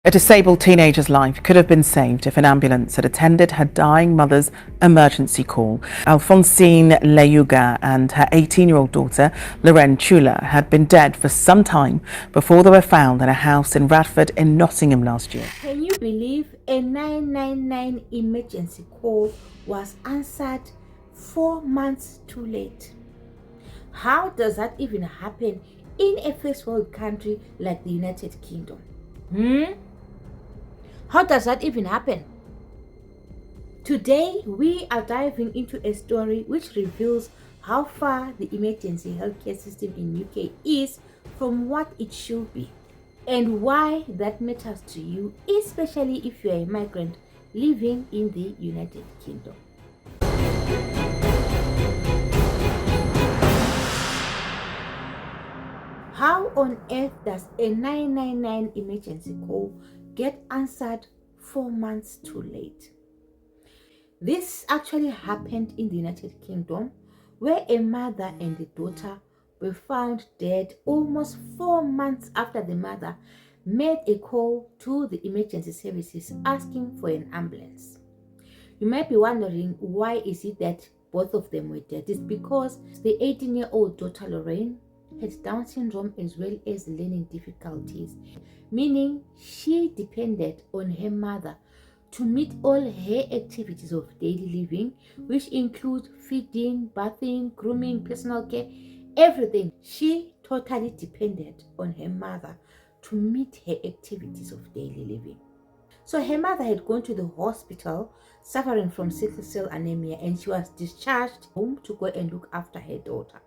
A disabled teenager's life could have been saved if an ambulance had attended her dying mother's emergency call. Alphonsine Leyuga and her 18-year-old daughter, Lorraine Chula, had been dead for some time before they were found in a house in Radford in Nottingham last year. Can you believe a 999 emergency call was answered 4 months too late? How does that even happen in a first world country like the United Kingdom? How does that even happen? Today, we are diving into a story which reveals how far the emergency healthcare system in UK is from what it should be, and why that matters to you, especially if you are a migrant living in the United Kingdom. How on earth does a 999 emergency call get answered 4 months too late? This actually happened in the United Kingdom, where a mother and a daughter were found dead almost 4 months after the mother made a call to the emergency services asking for an ambulance. You might be wondering, why is it that both of them were dead? It's because the 18-year-old daughter Lorraine had Down syndrome as well as learning difficulties, meaning she depended on her mother to meet all her activities of daily living, which include feeding, bathing, grooming, personal care, everything. She totally depended on her mother to meet her activities of daily living. So her mother had gone to the hospital suffering from sickle cell anemia, and she was discharged home to go and look after her daughter.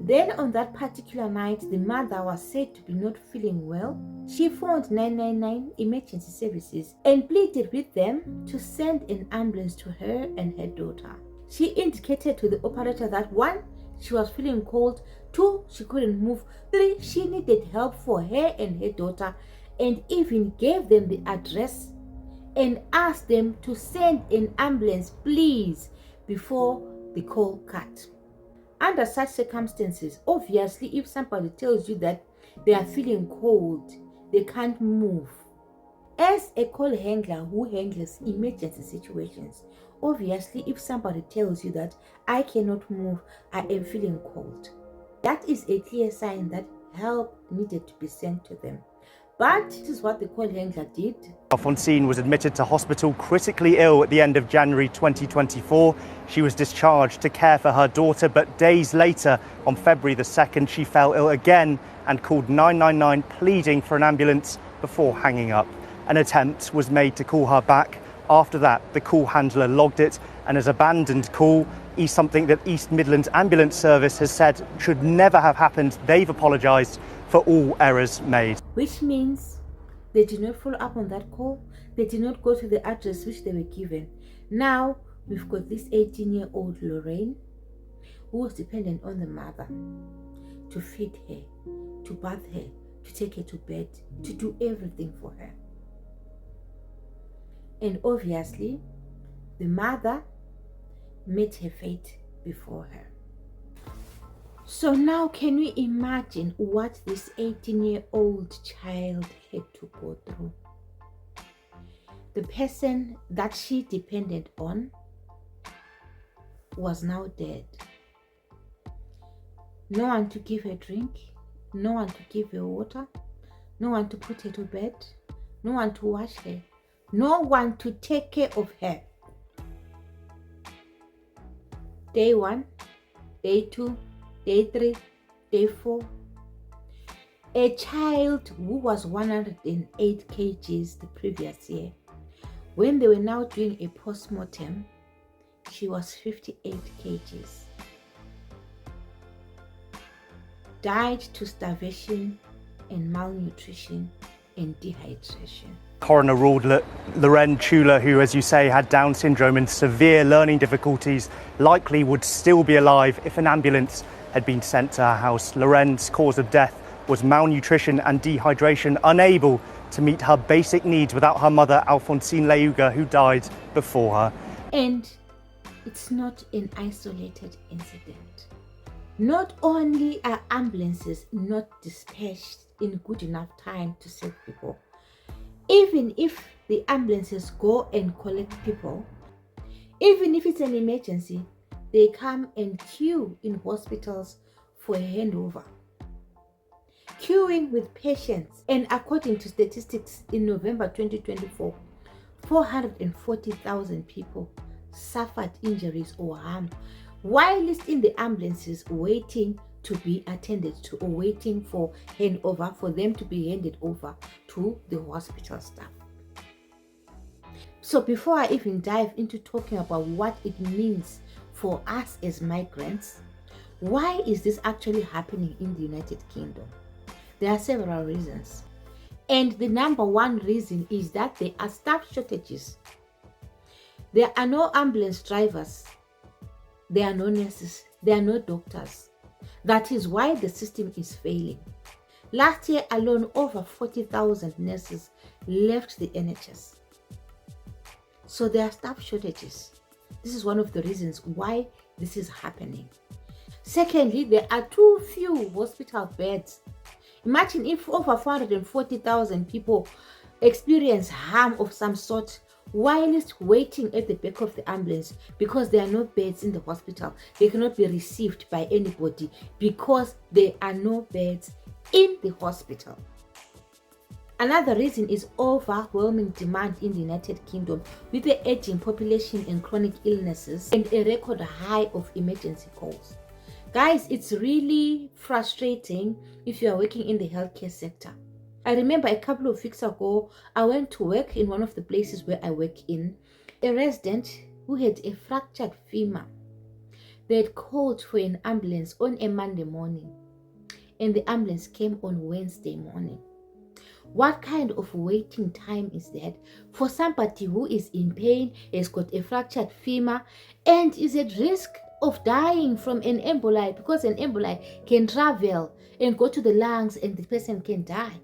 Then on that particular night, the mother was said to be not feeling well. She phoned 999 emergency services and pleaded with them to send an ambulance to her and her daughter. She indicated to the operator that 1, she was feeling cold, 2, she couldn't move, 3, she needed help for her and her daughter, and even gave them the address and asked them to send an ambulance, please, before the call cut. Under such circumstances, obviously, if somebody tells you that they are feeling cold, they can't move, as a call handler who handles emergency situations, obviously, if somebody tells you that I cannot move, I am feeling cold, that is a clear sign that help needed to be sent to them. But this is what the call handler did. Alphonsine was admitted to hospital critically ill at the end of January 2024. She was discharged to care for her daughter, but days later, on February the 2nd, she fell ill again and called 999 pleading for an ambulance before hanging up. An attempt was made to call her back. After that, the call handler logged it and as abandoned call, something that East Midlands Ambulance Service has said should never have happened. They've apologised for all errors made. Which means they did not follow up on that call. They did not go to the address which they were given. Now we've got this 18-year-old Lorraine who was dependent on the mother to feed her, to bath her, to take her to bed, to do everything for her. And obviously, the mother met her fate before her. So now can you imagine what this 18-year-old child had to go through? The person that she depended on was now dead. No one to give her drink, no one to give her water, no one to put her to bed, no one to wash her, no one to take care of her. Day 1, day 2, day 3, day 4. A child who was 108 kgs the previous year, when they were now doing a post-mortem, she was 58 kgs. Died to starvation and malnutrition and dehydration. Coroner ruled that Lorraine Chula, who, as you say, had Down syndrome and severe learning difficulties, likely would still be alive if an ambulance had been sent to her house. Lorraine's cause of death was malnutrition and dehydration, unable to meet her basic needs without her mother, Alphonsine Leyuga, who died before her. And it's not an isolated incident. Not only are ambulances not dispatched in good enough time to save people, Even if the ambulances go and collect people, even if it's an emergency, they come and queue in hospitals for a handover. Queuing with patients, and according to statistics in November 2024, 440,000 people suffered injuries or harm while in the ambulances waiting to be attended to or waiting for handover for them to be handed over to the hospital staff. So before I even dive into talking about what it means for us as migrants, why is this actually happening in the United Kingdom? There are several reasons. And the number one reason is that there are staff shortages. There are no ambulance drivers. There are no nurses. There are no doctors. That is why the system is failing. Last year alone, over 40,000 nurses left the NHS. So there are staff shortages. This is one of the reasons why this is happening. Secondly, there are too few hospital beds. Imagine if over 440,000 people experience harm of some sort while waiting at the back of the ambulance because there are no beds in the hospital. They cannot be received by anybody because there are no beds in the hospital. Another reason is overwhelming demand in the United Kingdom with the aging population and chronic illnesses and a record high of emergency calls. Guys, it's really frustrating if you are working in the healthcare sector. I remember a couple of weeks ago, I went to work in one of the places where I work in. A resident who had a fractured femur. They had called for an ambulance on a Monday morning, and the ambulance came on Wednesday morning. What kind of waiting time is that for somebody who is in pain, has got a fractured femur, and is at risk of dying from an emboli, because an emboli can travel and go to the lungs and the person can die?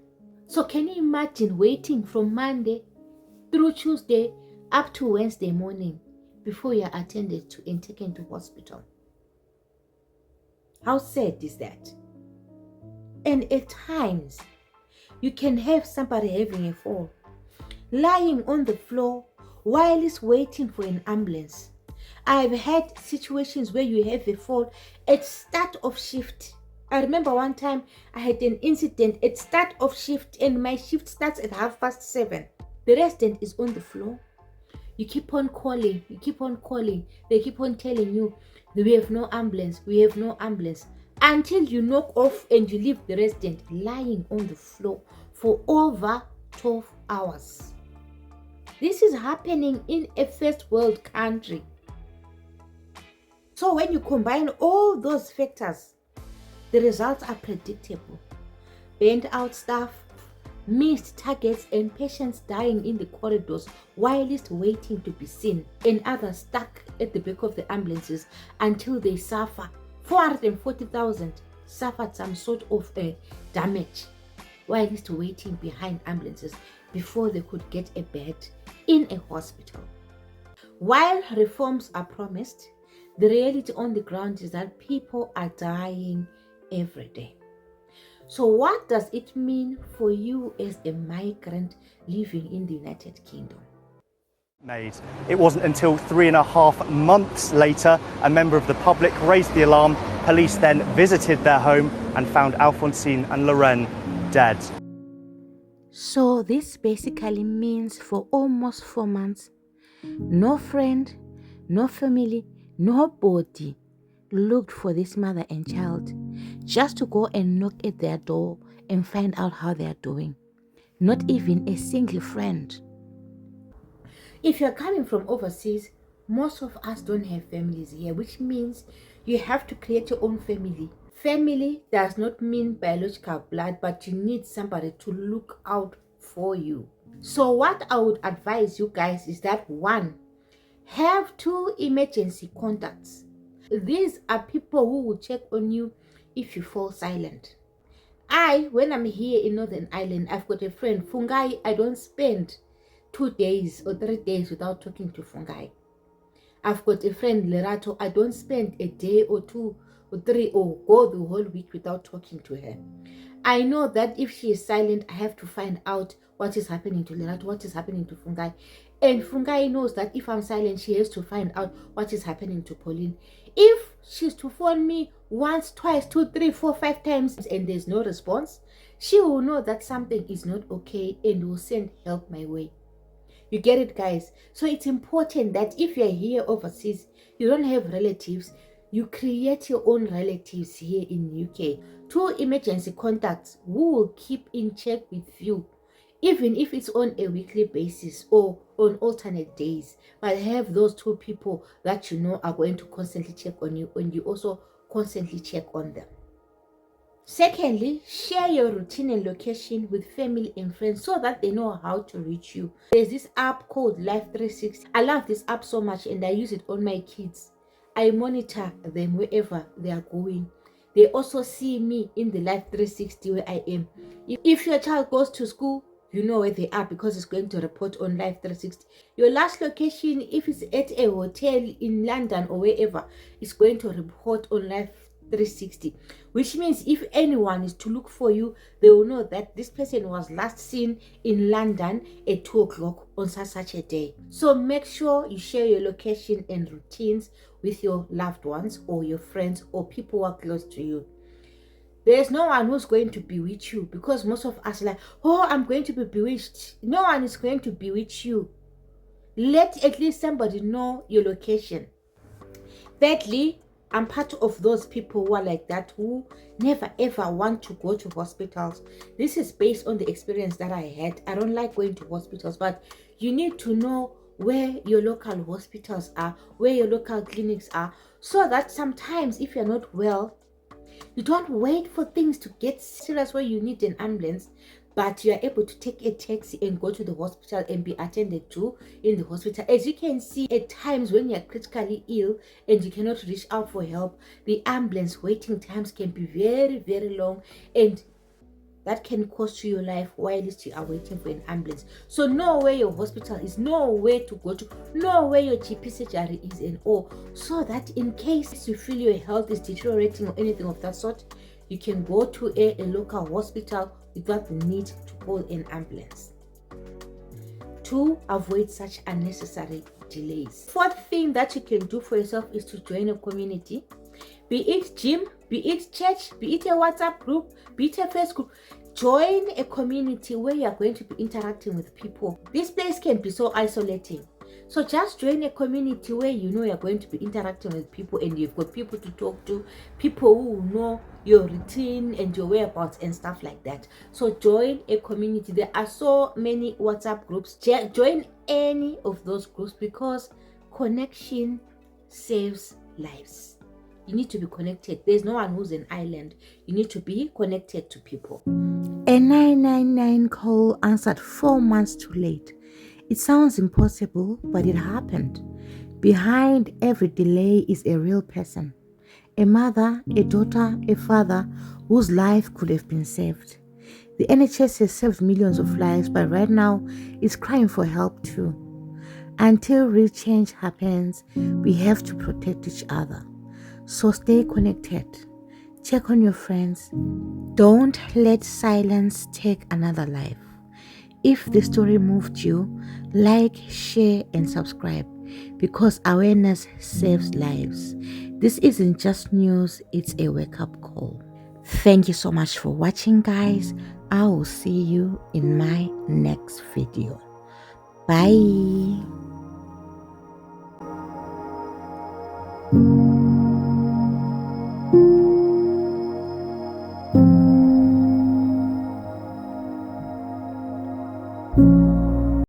So can you imagine waiting from Monday through Tuesday up to Wednesday morning before you are attended to and taken to hospital? How sad is that? And at times, you can have somebody having a fall, lying on the floor while he's waiting for an ambulance. I've had situations where you have a fall at start of shift. I remember one time I had an incident at start of shift, and my shift starts at 7:30. The resident is on the floor. You keep on calling, they keep on telling you, we have no ambulance, we have no ambulance, until you knock off and you leave the resident lying on the floor for over 12 hours. This is happening in a first world country. So when you combine all those factors, the results are predictable. Burnt out staff, missed targets, and patients dying in the corridors while waiting to be seen, and others stuck at the back of the ambulances until they suffer. 440,000 suffered some sort of damage while waiting behind ambulances before they could get a bed in a hospital. While reforms are promised, the reality on the ground is that people are dying every day. So what does it mean for you as a migrant living in the United Kingdom? It wasn't until 3.5 months later a member of the public raised the alarm. Police then visited their home and found Alphonsine and Lorraine dead. So this basically means for almost 4 months, no friend, no family, nobody looked for this mother and child just to go and knock at their door and find out how they are doing. Not even a single friend. If you're coming from overseas, most of us don't have families here, which means you have to create your own family. Family does not mean biological blood, but you need somebody to look out for you. So what I would advise you guys is that 1, have 2 emergency contacts. These are people who will check on you if you fall silent. When I'm here in Northern Ireland, I've got a friend, Fungai. I don't spend 2 days or 3 days without talking to Fungai. I've got a friend, Lerato. I don't spend a day or 2 or 3 or go the whole week without talking to her. I know that if she is silent, I have to find out what is happening to Lerato, what is happening to Fungai. And Fungai knows that if I'm silent, she has to find out what is happening to Pauline. If she's to phone me once, twice, 2, 3, 4, 5 times and there's no response, she will know that something is not okay and will send help my way. You get it, guys? So it's important that if you're here overseas, you don't have relatives, you create your own relatives here in UK. 2 emergency contacts who will keep in check with you, even if it's on a weekly basis or on alternate days. But have those 2 people that you know are going to constantly check on you, and you also constantly check on them. Secondly, share your routine and location with family and friends so that they know how to reach you. There's this app called Life 360. I love this app so much and I use it on my kids. I monitor them wherever they are going. They also see me in the Life 360 where I am. If your child goes to school, you know where they are because it's going to report on Life 360. Your last location, if it's at a hotel in London or wherever, it's going to report on Life 360, which means if anyone is to look for you, they will know that this person was last seen in London at 2 o'clock on such a day. So make sure you share your location and routines with your loved ones or your friends or people who are close to you. There's no one who's going to bewitch you, because most of us are like, oh, I'm going to be bewitched. No one is going to bewitch you. Let at least somebody know your location. Thirdly, I'm part of those people who are like that, who never ever want to go to hospitals. This is based on the experience that I had. I don't like going to hospitals, but you need to know where your local hospitals are, where your local clinics are, so that sometimes if you're not well, you don't wait for things to get serious where you need an ambulance, but you are able to take a taxi and go to the hospital and be attended to in the hospital. As you can see, at times when you're critically ill and you cannot reach out for help, the ambulance waiting times can be very, very long, and that can cost you your life while you are waiting for an ambulance. So know where your hospital is, know where to go to, know where your GP surgery is and all, so that in case you feel your health is deteriorating or anything of that sort, you can go to a local hospital without the need to call an ambulance. To avoid such unnecessary delays. Fourth thing that you can do for yourself is to join a community, be it gym, be it church, be it a WhatsApp group, be it a Facebook group. Join a community where you are going to be interacting with people. This place can be so isolating. So just join a community where you know you're going to be interacting with people and you've got people to talk to, people who know your routine and your whereabouts and stuff like that. So join a community. There are so many WhatsApp groups. Join any of those groups, because connection saves lives. You need to be connected. There's no one who's an island. You need to be connected to people. A 999 call answered 4 months too late. It sounds impossible, but it happened. Behind every delay is a real person. A mother, a daughter, a father whose life could have been saved. The NHS has saved millions of lives, but right now it's crying for help too. Until real change happens, we have to protect each other. So stay connected. Check on your friends. Don't let silence take another life. If the story moved you, like, share, and subscribe, because awareness saves lives. This isn't just news, it's a wake-up call. Thank you so much for watching, guys. I will see you in my next video. Bye.